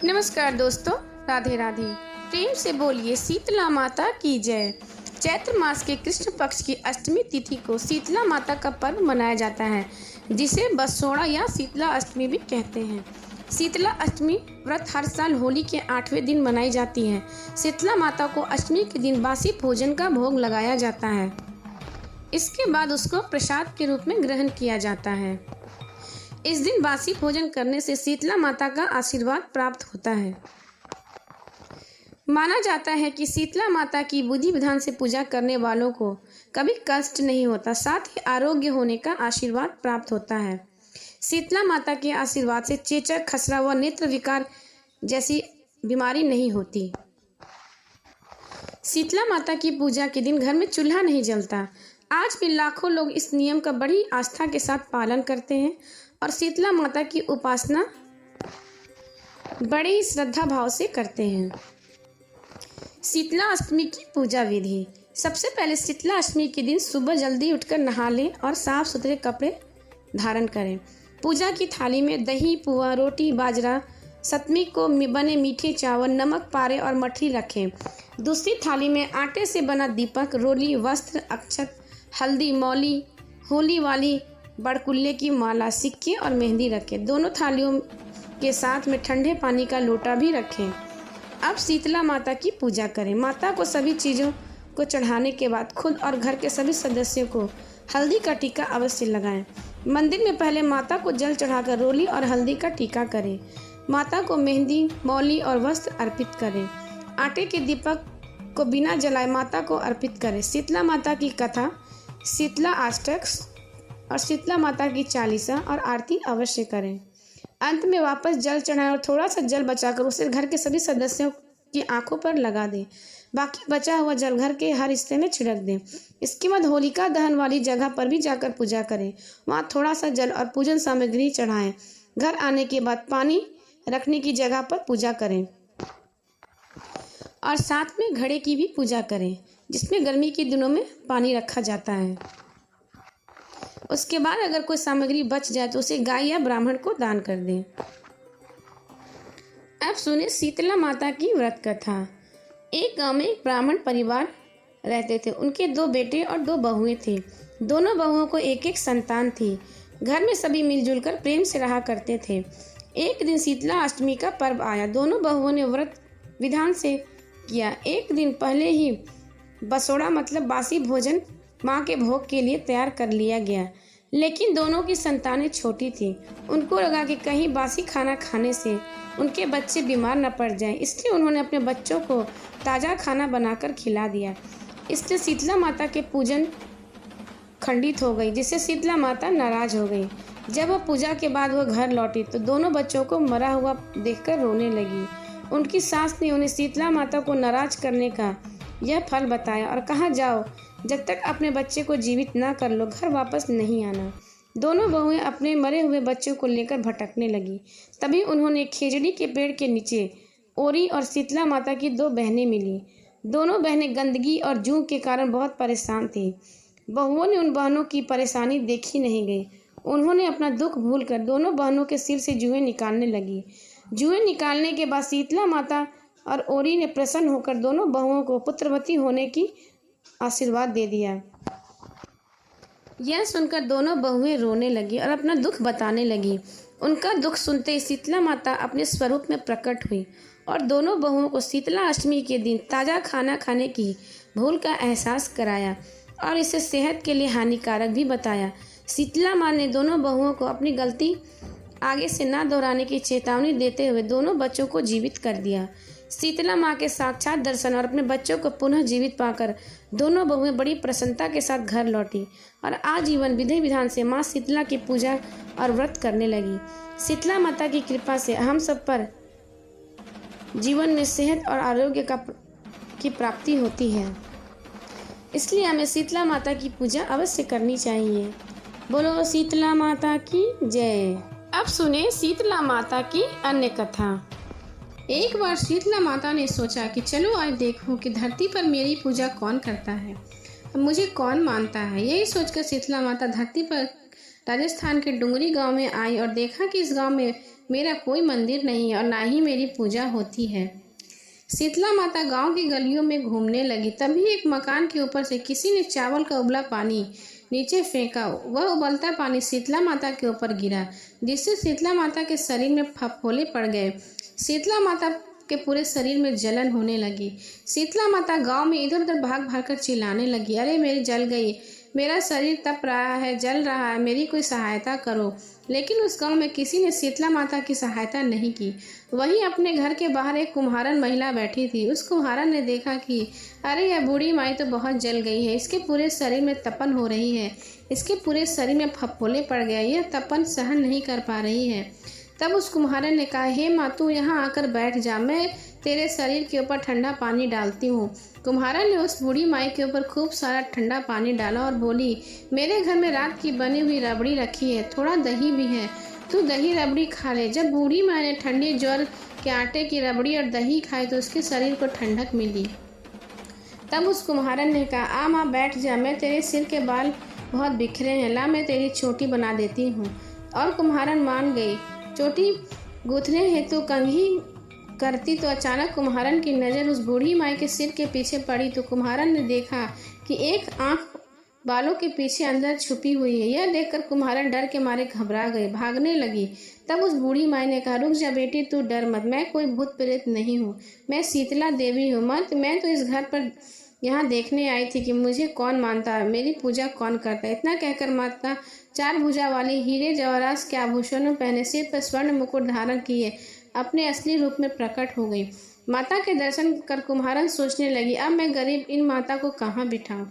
नमस्कार दोस्तों, राधे राधे। प्रेम से बोलिए शीतला माता की जय। चैत्र मास के कृष्ण पक्ष की अष्टमी तिथि को शीतला माता का पर्व मनाया जाता है, जिसे बसोड़ा या शीतला अष्टमी भी कहते हैं। शीतला अष्टमी व्रत हर साल होली के 8वें दिन मनाई जाती है। शीतला माता को अष्टमी के दिन बासी भोजन का भोग लगाया जाता है। इसके बाद उसको प्रसाद के रूप में ग्रहण किया जाता है। इस दिन बासी भोजन करने से शीतला माता का आशीर्वाद प्राप्त होता है। माना जाता है कि शीतला माता की विधि विधान से पूजा करने वालों को कभी कष्ट नहीं होता, साथ ही आरोग्य होने का आशीर्वाद प्राप्त होता है। शीतला माता के आशीर्वाद से चेचक, खसरा व नेत्र विकार जैसी बीमारी नहीं होती। शीतला माता की पूजा के दिन घर में चूल्हा नहीं जलता। आज भी लाखों लोग इस नियम का बड़ी आस्था के साथ पालन करते हैं और शीतला माता की उपासना बड़े ही श्रद्धा भाव से करते हैं। शीतला अष्टमी की पूजा विधि। सबसे पहले शीतला अष्टमी के दिन सुबह जल्दी उठकर नहा लें और साफ सुथरे कपड़े धारण करें। पूजा की थाली में दही, पुआ, रोटी, बाजरा, सतमी को बने मीठे चावल, नमक, पारे और मठरी रखें। दूसरी थाली में आटे से बना दीपक, रोली, वस्त्र, अक्षत, हल्दी, मौली, होली वाली बड़कुल्ले की माला, सिक्के और मेहंदी रखें। दोनों थालियों के साथ में ठंडे पानी का लोटा भी रखें। अब शीतला माता की पूजा करें। माता को सभी चीज़ों को चढ़ाने के बाद खुद और घर के सभी सदस्यों को हल्दी का टीका अवश्य लगाएं। मंदिर में पहले माता को जल चढ़ाकर रोली और हल्दी का टीका करें। माता को मेहंदी, मौली और वस्त्र अर्पित करें। आटे के दीपक को बिना जलाए माता को अर्पित करें। शीतला माता की कथा, शीतला अष्टक और शीतला माता की चालीसा और आरती अवश्य करें। अंत में वापस जल चढ़ाएं और थोड़ा सा जल बचाकर उसे घर के सभी सदस्यों की आंखों पर लगा दें। बाकी बचा हुआ जल घर के हर हिस्से में छिड़क दें। इसके बाद होलिका दहन वाली जगह पर भी जाकर पूजा करें। वहाँ थोड़ा सा जल और पूजन सामग्री चढ़ाएं। घर आने के बाद पानी रखने की जगह पर पूजा करें और साथ में घड़े की भी पूजा करें, जिसमें गर्मी के दिनों में पानी रखा जाता है। उसके बाद अगर कोई सामग्री बच जाए तो उसे गाय या ब्राह्मण को दान कर दें। अब सुने शीतला माता की व्रत कथा। एक गांव में एक ब्राह्मण परिवार रहते थे। उनके 2 बेटे और 2 बहुएं थी। दोनों बहुओं को एक एक संतान थी। घर में सभी मिलजुल कर प्रेम से रहा करते थे। एक दिन शीतला अष्टमी का पर्व आया। दोनों बहुओं ने व्रत विधान से किया। एक दिन पहले ही बसोड़ा मतलब बासी भोजन माँ के भोग के लिए तैयार कर लिया गया, लेकिन दोनों की संतानें छोटी थीं। उनको लगा कि कहीं बासी खाना खाने से उनके बच्चे बीमार न पड़ जाएं, इसलिए उन्होंने अपने बच्चों को ताज़ा खाना बनाकर खिला दिया। इसलिए शीतला माता के पूजन खंडित हो गई, जिससे शीतला माता नाराज हो गई। जब वह पूजा के बाद वह घर लौटी तो दोनों बच्चों को मरा हुआ देखकर रोने लगी। उनकी सास ने उन्हें शीतला माता को नाराज करने का यह फल बताया और कहा, जाओ, जब तक अपने बच्चे को जीवित ना कर लो घर वापस नहीं आना। दोनों बहुएं अपने मरे हुए बच्चों को लेकर भटकने लगी। तभी उन्होंने खेजड़ी के पेड़ के नीचे ओरी और शीतला माता की 2 बहनें मिली। दोनों बहनें गंदगी और जूं के कारण बहुत परेशान थीं। बहुओं ने उन बहनों की परेशानी देखी नहीं गई। उन्होंने अपना दुख भूलकर दोनों बहनों के सिर से जुएं निकालने लगी। जुएं निकालने के बाद शीतला माता और ओरी ने प्रसन्न होकर दोनों बहुओं को पुत्रवती होने की आशीर्वाद दे दिया। यह सुनकर दोनों बहुएं रोने लगी और अपना दुख बताने लगी। उनका दुख सुनते ही शीतला माता अपने स्वरूप में प्रकट हुई और दोनों बहुओं को शीतला अष्टमी के दिन ताज़ा खाना खाने की भूल का एहसास कराया और इसे सेहत के लिए हानिकारक भी बताया। शीतला माँ ने दोनों बहुओं को अपनी गलती आगे से न दोहराने की चेतावनी देते हुए दोनों बच्चों को जीवित कर दिया। शीतला माँ के साक्षात दर्शन और अपने बच्चों को पुनः जीवित पाकर दोनों बहुएं बड़ी प्रसन्नता के साथ घर लौटी और आजीवन विधि विधान से माँ शीतला की पूजा और व्रत करने लगी। शीतला माता की कृपा से हम सब पर जीवन में सेहत और आरोग्य की प्राप्ति होती है, इसलिए हमें शीतला माता की पूजा अवश्य करनी चाहिए। बोलो शीतला माता की जय। अब सुने शीतला माता की अन्य कथा। एक बार शीतला माता ने सोचा कि चलो आज देखूं कि धरती पर मेरी पूजा कौन करता है, अब मुझे कौन मानता है। यही सोचकर शीतला माता धरती पर राजस्थान के डुंगरी गांव में आई और देखा कि इस गांव में मेरा कोई मंदिर नहीं है और ना ही मेरी पूजा होती है। शीतला माता गांव की गलियों में घूमने लगी। तभी एक मकान के ऊपर से किसी ने चावल का उबला पानी नीचे फेंका। वह उबलता पानी शीतला माता के ऊपर गिरा, जिससे शीतला माता के शरीर में फफोले पड़ गए। शीतला माता के पूरे शरीर में जलन होने लगी। शीतला माता गांव में इधर उधर भाग भाग कर चिल्लाने लगी, अरे मेरी जल गई, मेरा शरीर तप रहा है, जल रहा है, मेरी कोई सहायता करो। लेकिन उस गांव में किसी ने शीतला माता की सहायता नहीं की। वहीं अपने घर के बाहर एक कुम्हारन महिला बैठी थी। उस कुम्हारन ने देखा कि अरे यह बूढ़ी माई तो बहुत जल गई है, इसके पूरे शरीर में तपन हो रही है, इसके पूरे शरीर में फफोले पड़ गए, यह तपन सहन नहीं कर पा रही है। तब उस कुम्हारन ने कहा, हे माँ, तू यहाँ आकर बैठ जा, मैं तेरे शरीर के ऊपर ठंडा पानी डालती हूँ। कुम्हारन ने उस बूढ़ी माई के ऊपर खूब सारा ठंडा पानी डाला और बोली, मेरे घर में रात की बनी हुई रबड़ी रखी है, थोड़ा दही भी है, तू दही रबड़ी खा ले। जब बूढ़ी माई ने ठंडी ज्वार के आटे की रबड़ी और दही खाई तो उसके शरीर को ठंडक मिली। तब उस कुम्हारन ने कहा, आ माँ बैठ जा, मैं तेरे सिर के बाल बहुत बिखरे हैं, ला मैं तेरी चोटी बना देती हूँ। और कुम्हारन मान गई। चोटी गूंथने हेतु कंघी करती तो अचानक कुम्हारन की नज़र उस बूढ़ी माई के सिर के पीछे पड़ी तो कुम्हारन ने देखा कि एक आंख बालों के पीछे अंदर छुपी हुई है। यह देखकर कुम्हारन डर के मारे घबरा गए, भागने लगी। तब उस बूढ़ी माई ने कहा, रुक जा बेटी, तू डर मत, मैं कोई भूत प्रेत नहीं हूँ, मैं शीतला देवी हूँ। मैं तो इस घर पर यहाँ देखने आई थी कि मुझे कौन मानता है, मेरी पूजा कौन करता है। इतना कहकर माता चार भुजा वाली हीरे जवाहरात के आभूषणों पहने, सिर पर स्वर्ण मुकुट धारण किए अपने असली रूप में प्रकट हो गई। माता के दर्शन कर कुम्हारन सोचने लगी, अब मैं गरीब इन माता को कहाँ बिठाऊं।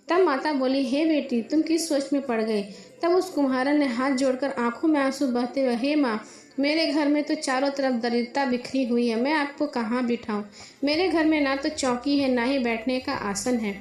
तब माता बोली, हे बेटी, तुम किस सोच में पड़ गई। तब उस कुम्हारन ने हाथ जोड़कर आंखों में आंसू बहते हुए, हे माँ, मेरे घर में तो चारों तरफ दरिद्रता बिखरी हुई है, मैं आपको कहाँ बिठाऊं। मेरे घर में ना तो चौकी है, ना ही बैठने का आसन है।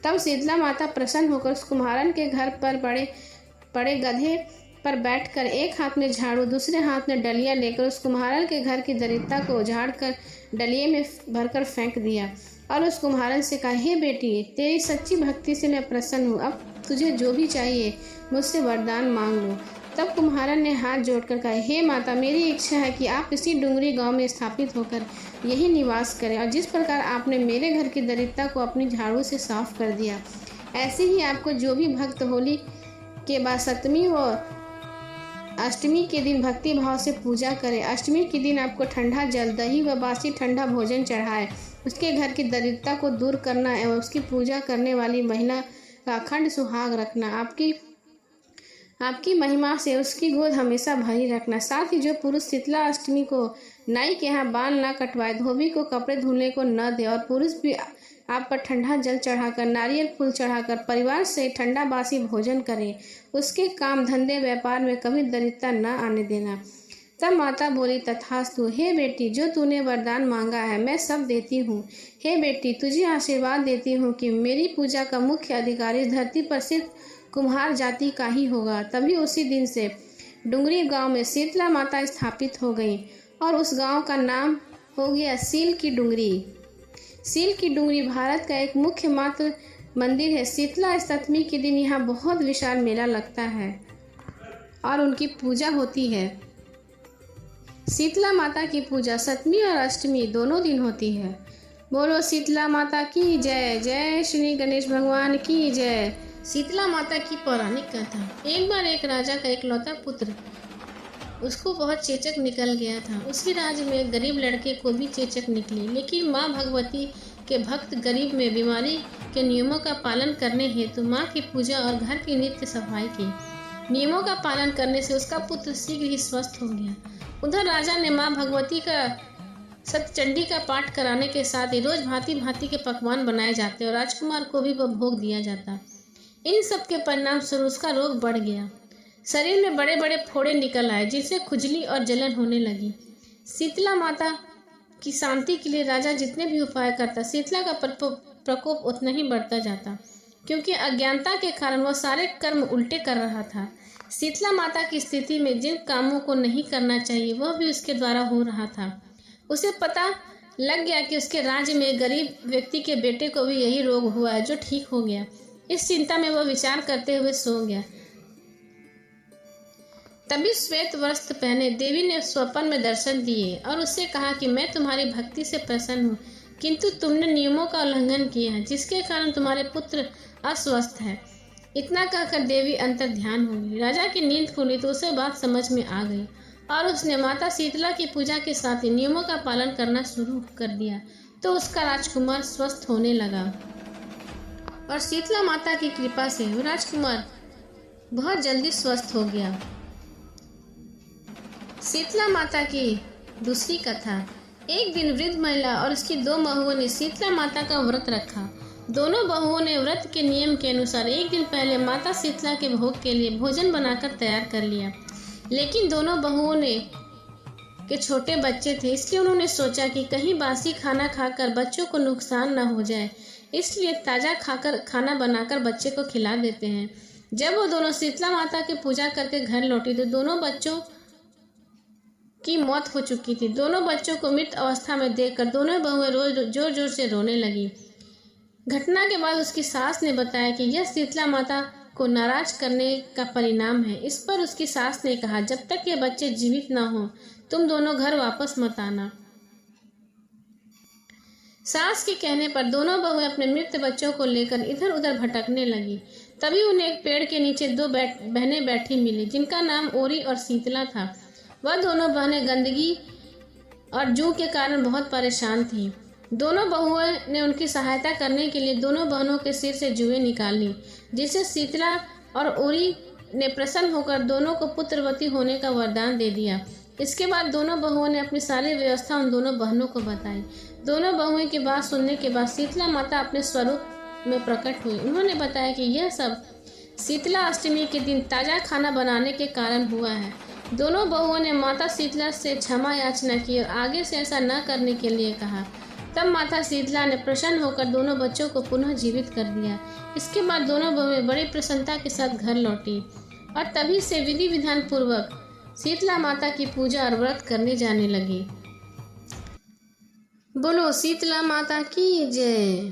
तब शीतला माता प्रसन्न होकर उस कुम्हारन के घर पर बड़े गधे पर बैठकर एक हाथ में झाड़ू, दूसरे हाथ में डलिया लेकर उस कुम्हारन के घर की दरिद्रता को उजाड़ कर डलिये में भरकर फेंक दिया और उस कुम्हारन से कहा, हे बेटी, तेरी सच्ची भक्ति से मैं प्रसन्न हूँ, अब तुझे जो भी चाहिए मुझसे वरदान मांग लो। तब कुम्हारन ने हाथ जोड़कर कहा, हे माता, मेरी इच्छा है कि आप इसी डुंगरी गांव में स्थापित होकर यही निवास करें, और जिस प्रकार आपने मेरे घर की दरिद्रता को अपनी झाड़ू से साफ कर दिया, ऐसे ही आपको जो भी भक्त होली के बाद सप्तमी व अष्टमी के दिन भक्ति भाव से पूजा करे, अष्टमी के दिन आपको ठंडा जल, दही व बासी ठंडा भोजन चढ़ाए, उसके घर की दरिद्रता को दूर करना एवं उसकी पूजा करने वाली महिला का अखंड सुहाग रखना, आपकी महिमा से उसकी गोद हमेशा भरी रखना। साथ ही जो पुरुष शीतला अष्टमी को नाई के यहाँ बाल न कटवाए, धोबी को कपड़े धुलने को न दे और पुरुष भी आप पर ठंडा जल चढ़ाकर, नारियल फूल चढ़ाकर परिवार से ठंडा बासी भोजन करे, उसके काम धंधे व्यापार में कभी दरिद्रता न आने देना। तब माता बोली, तथास्तु। हे बेटी, जो तूने वरदान मांगा है मैं सब देती हूँ। हे बेटी, तुझे आशीर्वाद देती हूँ कि मेरी पूजा का मुख्य अधिकारी धरती पर सिर्फ कुम्हार जाति का ही होगा। तभी उसी दिन से डुंगरी गांव में शीतला माता स्थापित हो गई और उस गांव का नाम हो गया सील की डुंगरी। सील की डुंगरी भारत का एक मुख्य मात्र मंदिर है। शीतला सप्तमी के दिन यहाँ बहुत विशाल मेला लगता है और उनकी पूजा होती है। शीतला माता की पूजा सप्तमी और अष्टमी दोनों दिन होती है। बोलो शीतला माता की जय। जय श्री गणेश भगवान की जय। शीतला माता की पौराणिक कथा। एक बार एक राजा का इकलौता पुत्र, उसको बहुत चेचक निकल गया था। उसी राज्य में गरीब लड़के को भी चेचक निकली, लेकिन माँ भगवती के भक्त गरीब में बीमारी के नियमों का पालन करने हेतु माँ की पूजा और घर की नित्य सफाई की। नियमों का पालन करने से उसका पुत्र शीघ्र ही स्वस्थ हो गया। उधर राजा ने माँ भगवती का सतचंडी का पाठ कराने के साथ ही रोज भांति भांति के पकवान बनाए जाते और राजकुमार को भी वह भोग दिया जाता। इन सब के परिणाम स्वरूप उसका रोग बढ़ गया। शरीर में बड़े बड़े फोड़े निकल आए, जिससे खुजली और जलन होने लगी। शीतला माता की शांति के लिए राजा जितने भी उपाय करता, शीतला का प्रकोप उतना ही बढ़ता जाता, क्योंकि अज्ञानता के कारण वह सारे कर्म उल्टे कर रहा था। शीतला माता की स्थिति में जिन कामों को नहीं करना चाहिए वह भी उसके द्वारा हो रहा था। उसे पता लग गया कि उसके राज्य में गरीब व्यक्ति के बेटे को भी यही रोग हुआ है, जो ठीक हो गया। इस चिंता में वह विचार करते हुए सो गया। तभी श्वेत वस्त्र पहने देवी ने स्वप्न में दर्शन दिए और उससे कहा कि मैं तुम्हारी भक्ति से प्रसन्न हूँ, किंतु तुमने नियमों का उल्लंघन किया है, जिसके कारण तुम्हारे पुत्र अस्वस्थ है। इतना कहकर देवी अंतर ध्यान हो गई। राजा की नींद खुली तो उसे बात समझ में आ गई और उसने माता शीतला की पूजा के साथ ही नियमों का पालन करना शुरू कर दिया। तो उसका राजकुमार स्वस्थ होने लगा और शीतला माता की कृपा से वो राजकुमार बहुत जल्दी स्वस्थ हो गया। शीतला माता की दूसरी कथा। एक दिन वृद्ध महिला और उसकी 2 बहुओं ने शीतला माता का व्रत रखा। दोनों बहुओं ने व्रत के नियम के अनुसार एक दिन पहले माता शीतला के भोग के लिए भोजन बनाकर तैयार कर लिया, लेकिन दोनों बहुओं के छोटे बच्चे थे, इसलिए उन्होंने सोचा कि कहीं बासी खाना खाकर बच्चों को नुकसान न हो जाए, इसलिए ताज़ा खाना बनाकर बच्चे को खिला देते हैं। जब वो दोनों शीतला माता की पूजा करके घर लौटी तो दोनों बच्चों की मौत हो चुकी थी। दोनों बच्चों को मृत अवस्था में देखकर दोनों बहुएं जोर जोर से रोने लगी। घटना के बाद उसकी सास ने बताया कि यह शीतला माता को नाराज करने का परिणाम है। इस पर उसकी सास ने कहा, जब तक ये बच्चे जीवित ना हो तुम दोनों घर वापस मत आना। सास के कहने पर दोनों बहुएं अपने मृत बच्चों को लेकर इधर उधर भटकने लगी। तभी उन्हें एक पेड़ के नीचे 2 बहनें बैठी मिली, जिनका नाम ओरी और शीतला था। वह दोनों बहनें गंदगी और जू के कारण बहुत परेशान थीं। दोनों बहुओं ने उनकी सहायता करने के लिए दोनों बहनों के सिर से जुएं निकाल ली, जिससे शीतला और ओरी ने प्रसन्न होकर दोनों को पुत्रवती होने का वरदान दे दिया। इसके बाद दोनों बहुओं ने अपनी सारी व्यवस्था उन दोनों बहनों को बताई। दोनों बहुओं की बात सुनने के बाद शीतला माता अपने स्वरूप में प्रकट हुई। उन्होंने बताया कि यह सब शीतला अष्टमी के दिन ताज़ा खाना बनाने के कारण हुआ है। दोनों बहुओं ने माता शीतला से क्षमा याचना की और आगे से ऐसा न करने के लिए कहा। तब माता शीतला ने प्रसन्न होकर दोनों बच्चों को पुनः जीवित कर दिया। इसके बाद दोनों बहुएं बड़ी प्रसन्नता के साथ घर लौटी और तभी से विधि विधान पूर्वक शीतला माता की पूजा और व्रत करने जाने लगी। बोलो शीतला माता की जय।